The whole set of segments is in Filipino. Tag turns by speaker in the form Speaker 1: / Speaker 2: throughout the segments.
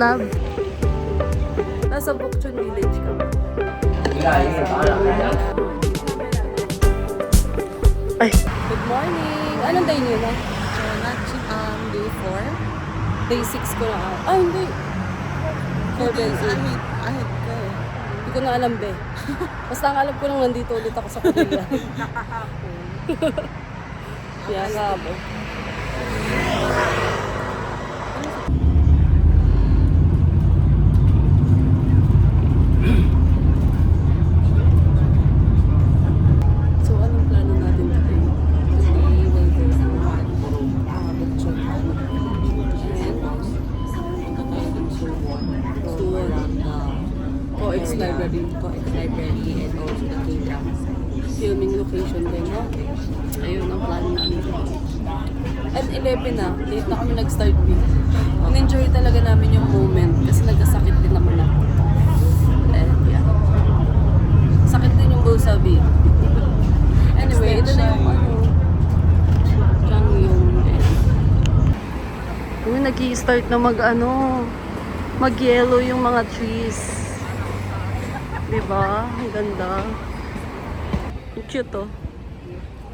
Speaker 1: lab. Nasa Bokchon Village kami. Ay! Good morning! Anong day niyo na?
Speaker 2: Day 4?
Speaker 1: Day 6 ko na. Ah, hindi. 4 days.
Speaker 2: Ahead ka eh.
Speaker 1: Hindi ko na alam, be. Basta ang alam ko nung nandito ulit ako sa Korea.
Speaker 2: Nakahapon.
Speaker 1: Kaya nga ako. So, anong plano natin today?
Speaker 2: We will go to Bukchon. Tour around the
Speaker 1: COEX Library.
Speaker 2: COEX Library and also the K-drama site.
Speaker 1: Filming location din, no? Ayun ang plano namin. At 11 na, late na kami nag-start din. In-enjoy talaga namin yung moment kasi nagkasakit din naman ako. And yeah. Sakit din yung Bulsabi. Anyway, ito na yung ano. Changyong. Kami nag-i-start na mag-yellow yung mga trees. Diba? Ang ganda. Ang cute oh.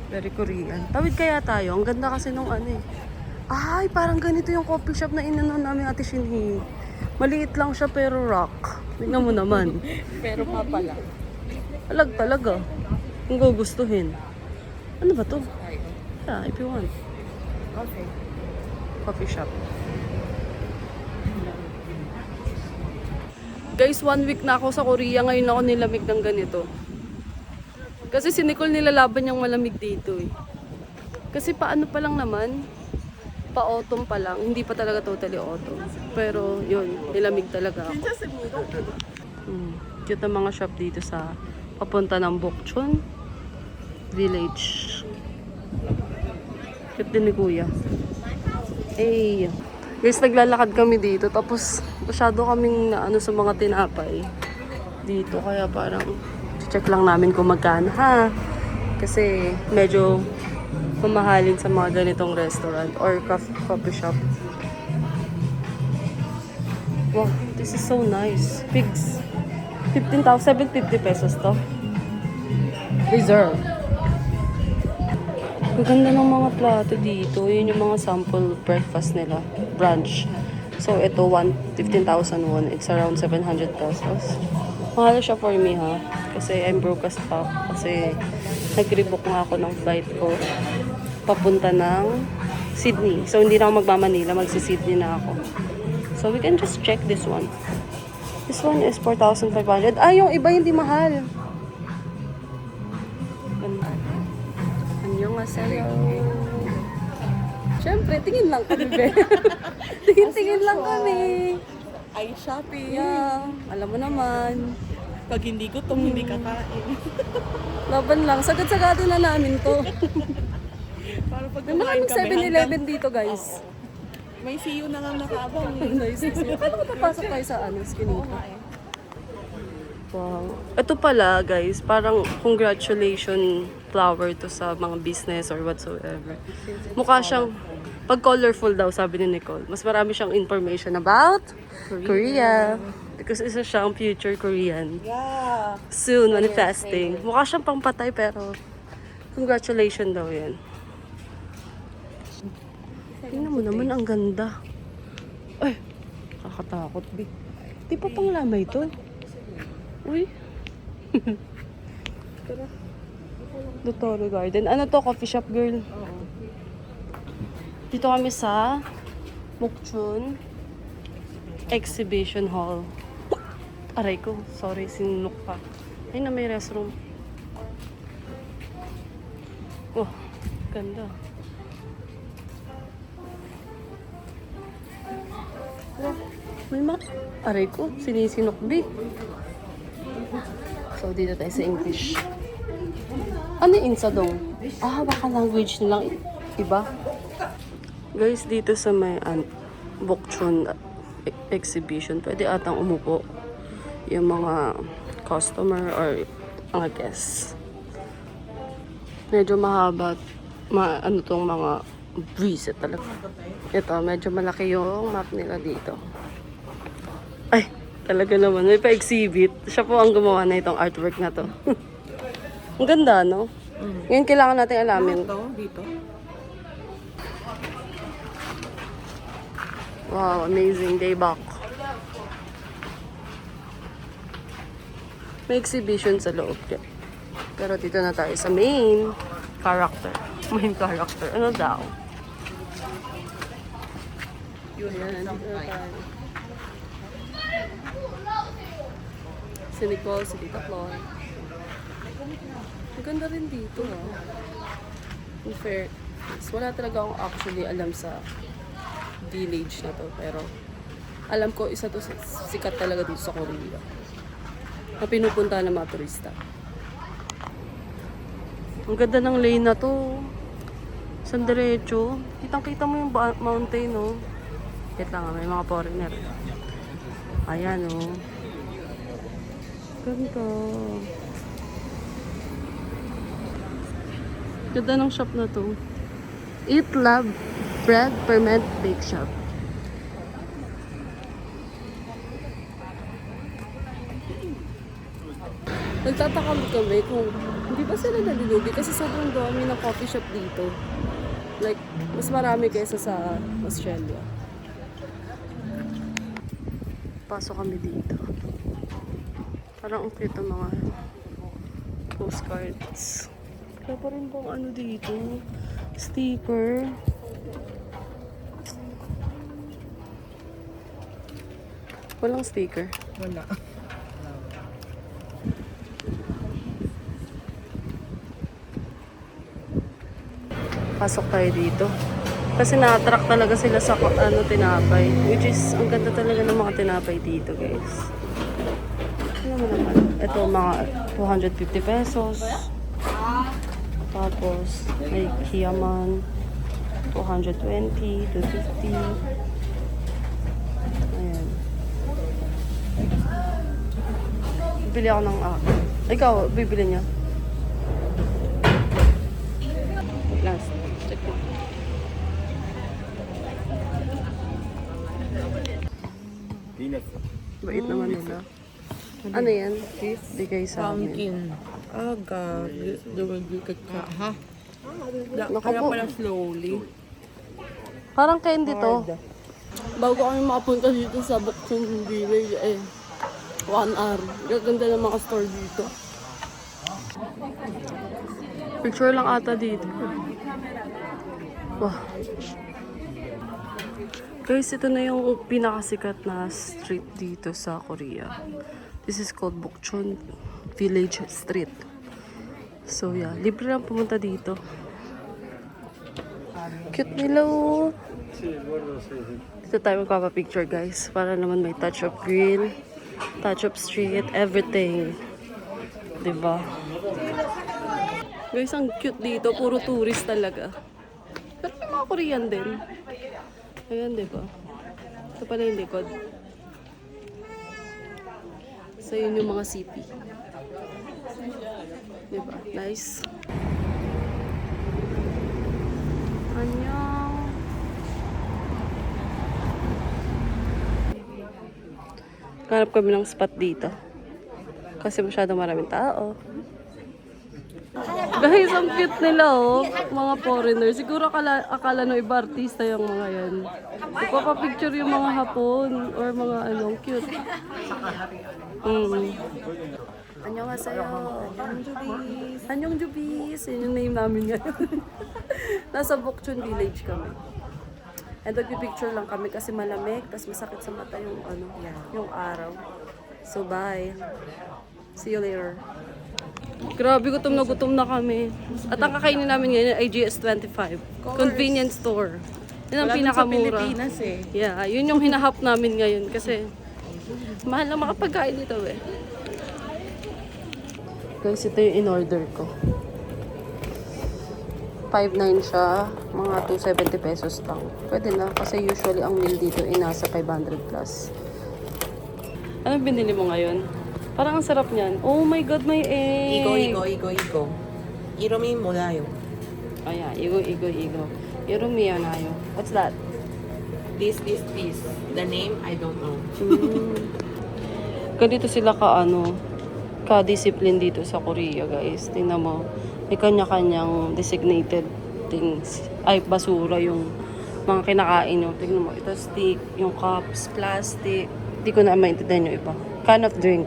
Speaker 1: Very Korean. Tawid kaya tayo. Ang ganda kasi nung ano eh. Ay, parang ganito yung coffee shop na inanon namin Ate Shinhee. Maliit lang siya pero rock. Tingnan mo naman.
Speaker 2: Pero pala.
Speaker 1: Alag talaga. Kung gugustuhin. Ano ba to? Yeah, if you want.
Speaker 2: Okay.
Speaker 1: Coffee shop. Guys, 1 week na ako sa Korea. Ngayon ako nilamig ng ganito. Kasi si Nicole nilalaban yung malamig dito eh. Kasi paano pa lang naman, pa-autumn pa lang, hindi pa talaga totally autumn. Pero yun, nilamig talaga ako. Cute ang mga shop dito sa papunta ng Bokchon Village. Cute din ni Kuya. Eh, guys, naglalakad kami dito. Tapos masyado kaming naano sa mga tinapay dito. Kaya parang check lang namin kung magkano ha. Kasi medyo mamahalin sa mga ganitong restaurant or coffee shop. Wow, this is so nice. Pigs. 15,750 pesos to. Reserve. Ang ganda ng mga plato dito. Yun yung mga sample breakfast nila. Brunch. So ito, 15,000 won. It's around 700 pesos. Mahal siya for me ha. Kasi I'm broke as fuck. Kasi nag-rebook nga ako ng flight ko papunta ng Sydney. So hindi na ako magmamanila. Magsi-Sydney na ako. So we can just check this one. This one is 4,500. Ah, yung iba hindi mahal. Ganda. Annyeonghaseyo. Siyempre, tingin lang kami, be. Tingin lang kami.
Speaker 2: Ay, shopping.
Speaker 1: Yeah, alam mo naman.
Speaker 2: Pag hindi gutom, hindi kakain.
Speaker 1: Laban lang. Sagad-sagado na namin to.
Speaker 2: Para pag
Speaker 1: May maraming 7-Eleven dito, guys.
Speaker 2: May see you na nga nakaabang.
Speaker 1: Nice. Paano ka papasok tayo sa Skinita? Wow. Ito pala, guys, parang congratulation flower to sa mga business or whatsoever. Mukha siyang, pag colorful daw, sabi ni Nicole, mas marami siyang information about Korea. Because isa siyang future Korean.
Speaker 2: Yeah.
Speaker 1: Soon, manifesting. Mukha siyang pangpatay pero congratulations daw yan. Tingnan mo naman, ang ganda. Ay, kakatakot, Bi. Di pa pang lamay to. Uy. Dotoro Garden. Ano to? Coffee shop, girl? Dito kami sa Bokchon Exhibition Hall. Aray ko. Sorry, sinunok pa. Ay na, may restroom. Oh, ganda. Oh, may aray ko, sinisinok, Bi. So, dito tayo sa English. Ano yung insadong? Ah, baka language nilang iba. Guys, dito sa may Bokchon exhibition, pwede atang umupo yung mga customer or mga guests. Medyo mahaba, ano tong mga breeze talaga. Ito, medyo malaki yung map nila dito. Ay, talaga naman. May pa-exhibit. Siya po ang gumawa na itong artwork na to. Ang ganda, no? Ngayon kailangan natin alamin.
Speaker 2: Ito, dito.
Speaker 1: Wow, amazing day back. May exhibition sa loob. Pero dito na tayo sa main character. Main character. Ano daw? Yun, dito na tayo. Si Nicole, si Tita Chloe. Ang ganda rin dito, ah. In fairness, wala talaga akong actually alam sa village na to. Pero alam ko, isa to sikat talaga dito sa Korea. Na pinupunta ng mga turista. Ang ganda ng lane na to. San diretso. Kitang-kita mo yung mountain, no? Wait lang, may mga foreigner. Ayan, no? Ganda. Ganda ng shop na to. Eat Love Bread Ferment Bake Shop. Nagtataka kami kung hindi ba sila nalulugi kasi sobrang dami ng coffee shop dito. Like, mas marami kaysa sa Australia. Pasok kami dito. Parang ang cute ang mga postcards. Kaya pa rin pong ano dito, sticker. Walang sticker.
Speaker 2: Wala.
Speaker 1: Pasok tayo dito. Kasi na-attract talaga sila sa ano, tinapay. Which is, ang ganda talaga ng mga tinapay dito, guys. Ano mo naman? Ito, mga 250 pesos. Tapos, may Kiaman. 220, 250. Ayan. Bibili ako ng akin. Ikaw, bibili niya? Last. Check mo. Bait naman nila. Ano yan? Bigay sa amin.
Speaker 2: Pumpkin. Aga. Dumagikit ka. Ha?
Speaker 1: Naku
Speaker 2: Kaya
Speaker 1: po.
Speaker 2: pala slowly.
Speaker 1: Parang candy to. Bago kami makapunta dito sa Bukchon Village, 1 hour. Gaganda ng mga store dito. Picture lang ata dito. Wow. Guys, ito na yung pinakasikat na street dito sa Korea. This is called Bukchon Village Street. So yeah, libre lang pumunta dito. Cute nila, oh. Dito tayo magpapapicture, guys. Para naman may touch of green, touch of street, everything. Diba? Guys, ang cute dito. Puro tourist talaga. Pero may mga Korean din. Ayan, diba? Ito pala yung likod. So, yun yung mga CP. Diba? Nice. Annyeong. Hanap kami ng spot dito. Kasi masyadong maraming tao. Guys, ang cute nila, oh. Mga foreigner. Siguro akala no iba artista yung mga yan. Ipapapicture yung mga Hapon or mga anong cute. Annyeonghaseyo. Annyeong Jubis. Yun yung name namin ngayon. Nasa Bukchon Village kami. And nagpipicture lang kami kasi malamig, tapos masakit sa mata yung ano, yung araw. So bye. See you later. Grabe, gutom na kami. At ang kakainin namin ngayon ay GS25. Convenience store. Yun ang
Speaker 2: Wala dun sa
Speaker 1: pinakamura.
Speaker 2: Pilipinas eh.
Speaker 1: Yeah, yun yung hinahap namin ngayon kasi mahal na makapagkain dito eh. Guys, ito yung in-order ko. 5.9 siya, mga 270 pesos lang. Pwede na kasi usually ang meal dito ay nasa 500 plus. Anong binili mo ngayon? Parang ang sarap niyan. Oh my God, may egg!
Speaker 2: 이거. 이름이 뭐예요?
Speaker 1: Oh yeah, igo. Irumiya na yun. What's that?
Speaker 2: This. The name, I don't know.
Speaker 1: Ganito sila ka-discipline dito sa Korea, guys. Tingnan mo, may kanya-kanyang designated things. Ay, basura yung mga kinakain nyo. Tingnan mo, ito stick, yung cups, plastic. Hindi ko na maintindihan yung iba. Can of drink.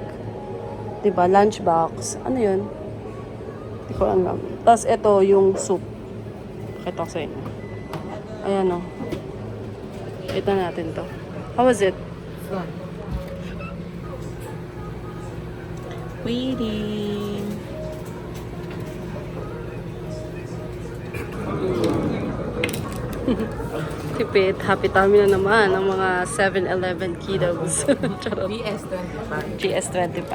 Speaker 1: Diba? Lunchbox. Ano yun? Hindi ko alam. Tapos ito, yung soup. Pakita ko sa inyo. Ayan o. Ito natin to. How was it?
Speaker 2: Fun. Waiting.
Speaker 1: Tipid. Happy tummy na naman ang mga 7-Eleven kiddos. Charot.
Speaker 2: BS25.
Speaker 1: GS25.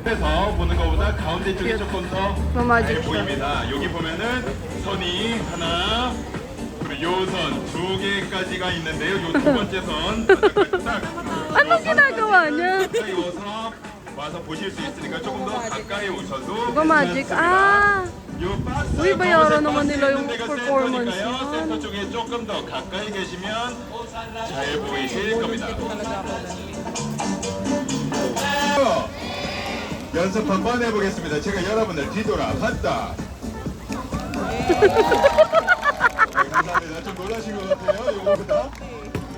Speaker 3: 에서 보는 것보다 가운데 쪽이 조금 더
Speaker 1: Magic siya.
Speaker 3: 보입니다. 여기 보면은 선이 하나, 그리고 요 선 두 개까지가 있는데요. 요 두 번째 선 딱
Speaker 1: Anong ginagawa niya?
Speaker 3: 가까이 와서 보실 수 있으니까 조금 더 가까이 오셔도
Speaker 1: Iba magic. Ah!
Speaker 3: 요 박스
Speaker 1: Uy, bayaran
Speaker 3: 가운데
Speaker 1: naman
Speaker 3: 박스
Speaker 1: nila yung
Speaker 3: 있는 데가
Speaker 1: performance
Speaker 3: 센터니까요.
Speaker 1: yan.
Speaker 3: 센터 쪽에 조금 더 가까이 계시면 잘 보이실 겁니다. 연습 한번 해보겠습니다. 제가 여러분들 뒤돌아 봤다. 감사합니다. 좀 놀라신 것 같아요. 이거보다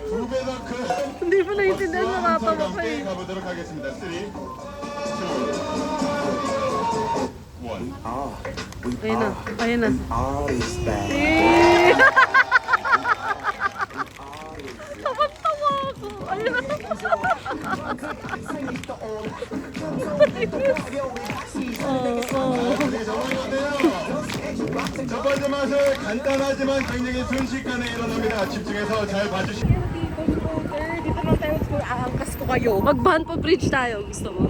Speaker 3: 2배 더 큰.
Speaker 1: Hindi mo naiintindihan,
Speaker 3: 박수와
Speaker 1: nakatawa
Speaker 3: 함성과
Speaker 1: pa
Speaker 3: 함께
Speaker 1: eh.
Speaker 3: 가보도록 하겠습니다. 3, 2, 1.
Speaker 1: Ayun na. Ayun na.
Speaker 4: All is bad.
Speaker 1: Eh! Tawa ako. Ayun na.
Speaker 3: 첫 번째 맛은 간단하지만 굉장히 순식간에 일어납니다. 집중해서 잘 봐주시고.
Speaker 2: Dito lang tayo sa aangkas ko kayo.
Speaker 1: Mag-Banpo Bridge tayo. Gusto mo?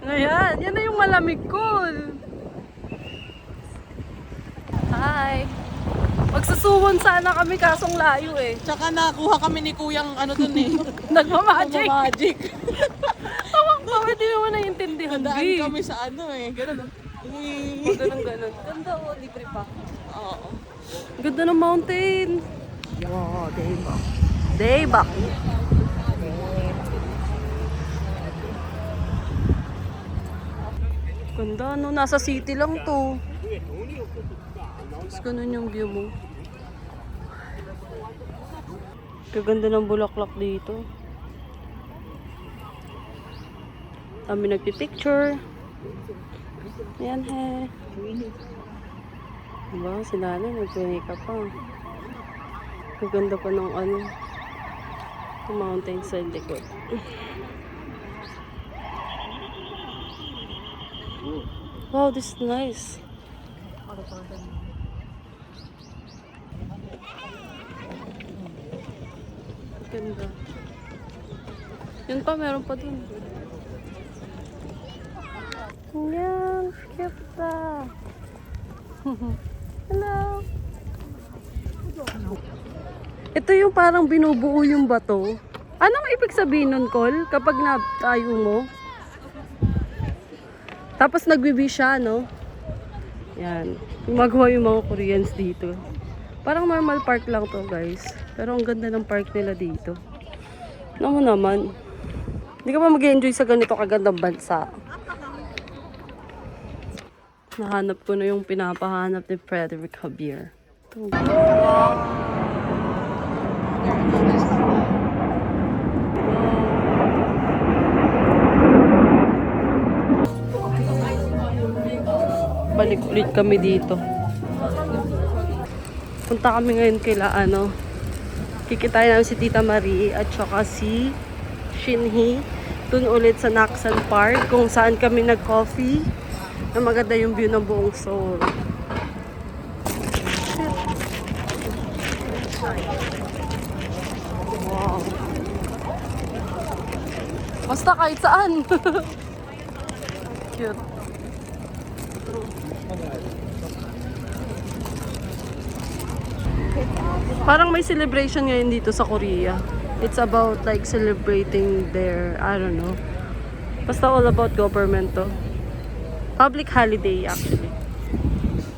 Speaker 1: Ngayon, yan na yung malamig ko. Hi. Magsusuwon sana kami kasong layo eh.
Speaker 2: Tsaka nakuha kami ni Kuyang ano dun eh.
Speaker 1: Nagmamagic.
Speaker 2: Magic.
Speaker 1: Tawag pa, hindi naman naiintindihan.
Speaker 2: Daan
Speaker 1: B.
Speaker 2: kami sa ano eh. Ganun.
Speaker 1: Ganun. Ganda o, libre pa.
Speaker 2: Oo.
Speaker 1: Ganda ng mountain.
Speaker 2: Wow, diba?
Speaker 1: Daybak. Ganda, no? Nasa city lang to. Tapos ganun yung view mo. Kaganda ng bulaklak dito. Kami nagpipicture. Ayan he. Diba? Si Nana nagpunika pa. Kaganda pa ng ano. Yung mountain sa likod. Wow, this is nice. Ganda. Yun pa, meron pa dun. Yan, cute pa. Hello. Ito yung parang binubuo yung bato. Anong ibig sabihin nun, Col? Kapag natayo mo? Tapos nagbibi siya, no? Yan. Gumagawa yung mga Koreans dito. Parang normal park lang to, guys. Pero ang ganda ng park nila dito. Ano mo naman? Hindi ka pa mag-enjoy sa ganito kagandang bansa. Nahanap ko na yung pinapahanap ni Frederick Javier. Ito. Balik ulit kami dito. Punta kami ngayon kila kikitayin namin si Tita Marie at saka si Shinhee. Dun ulit sa Naksan Park kung saan kami nag-coffee. Na maganda yung view ng buong Seoul. Wow. Basta kahit saan. Cute. Parang may celebration ngayon dito sa Korea. It's about like celebrating their, I don't know. Basta all about government to. Public holiday actually.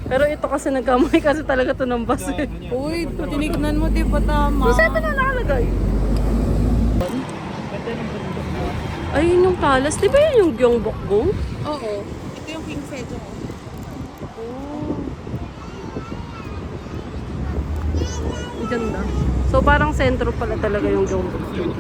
Speaker 1: Pero ito kasi nagkamay kasi talaga to ng bus eh.
Speaker 2: Uy, tinignan mo, di ba tama?
Speaker 1: Kasi ito na nakalagay. Ayun yung palace. Di ba yun yung Gyeongbokgung?
Speaker 2: Oo. Ito yung King Sejong.
Speaker 1: Ang ganda. So parang sentro pala talaga yung Gyeongbokgung.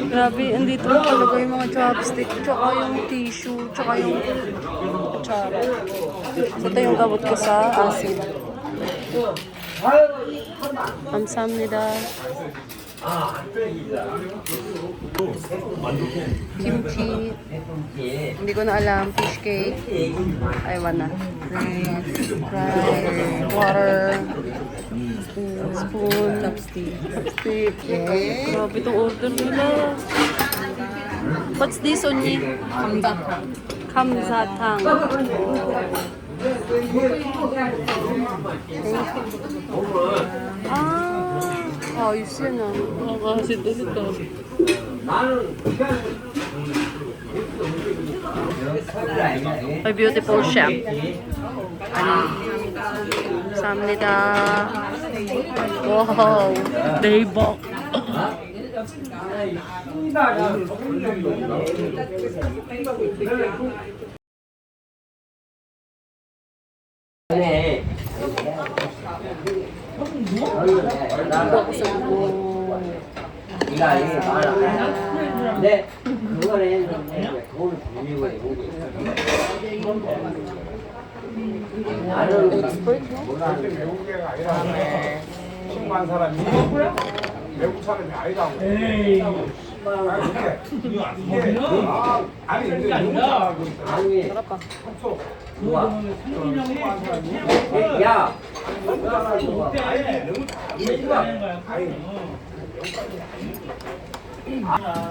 Speaker 1: Grabe, andito na talaga yung mga chopstick, tsaka yung tissue, tsaka yung kutsara. So, ito yung gamot ko sa acid. 감사합니다. Kimchi. Hindi ko na alam. Fish cake. Aywan na. Rice. Water. Spoon. Chopstick. Grabe itong order nila. What's this, Onyi?
Speaker 2: Kamdatang.
Speaker 1: Kamsatang. Ayos yan ah. Nakakasit-ulit ah. A beautiful chef. Samnida. Wow. Daybok.
Speaker 4: 근데 그거는 돈을 빌리고 오고 나는
Speaker 5: 외국계가 아니라 신고한 사람이 외국 사람이 아니라고. 아니 근데
Speaker 4: 아니
Speaker 5: 평소
Speaker 4: 누가
Speaker 5: 신고한 사람이
Speaker 4: 야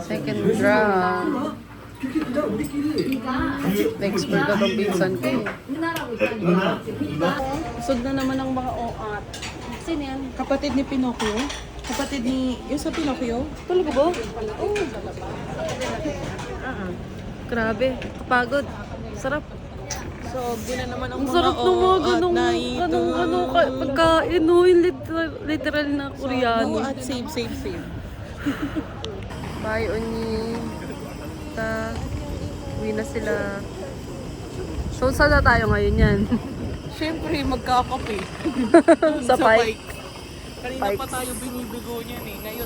Speaker 1: Second round. Na-expert na itong pinsan ko eh. Usod na naman ang mga oat. Sino yan?
Speaker 2: Kapatid ni Pinocchio? Kapatid ni... Yung sa Pinocchio?
Speaker 1: Talaga ba? Oo. Grabe. Kapagod. Sarap.
Speaker 2: So, na naman ang
Speaker 1: Ang
Speaker 2: mga
Speaker 1: sarap ng mga
Speaker 2: at
Speaker 1: ganong,
Speaker 2: naito.
Speaker 1: pagkain, no? Yung literal na Koreano.
Speaker 2: At save.
Speaker 1: Bye, Onyi. Uwi na sila. So, saan na tayo ngayon yan?
Speaker 2: Siyempre, magkakape.
Speaker 1: Sa Pike.
Speaker 2: Kanina pa tayo binibigo niyan eh. Ngayon,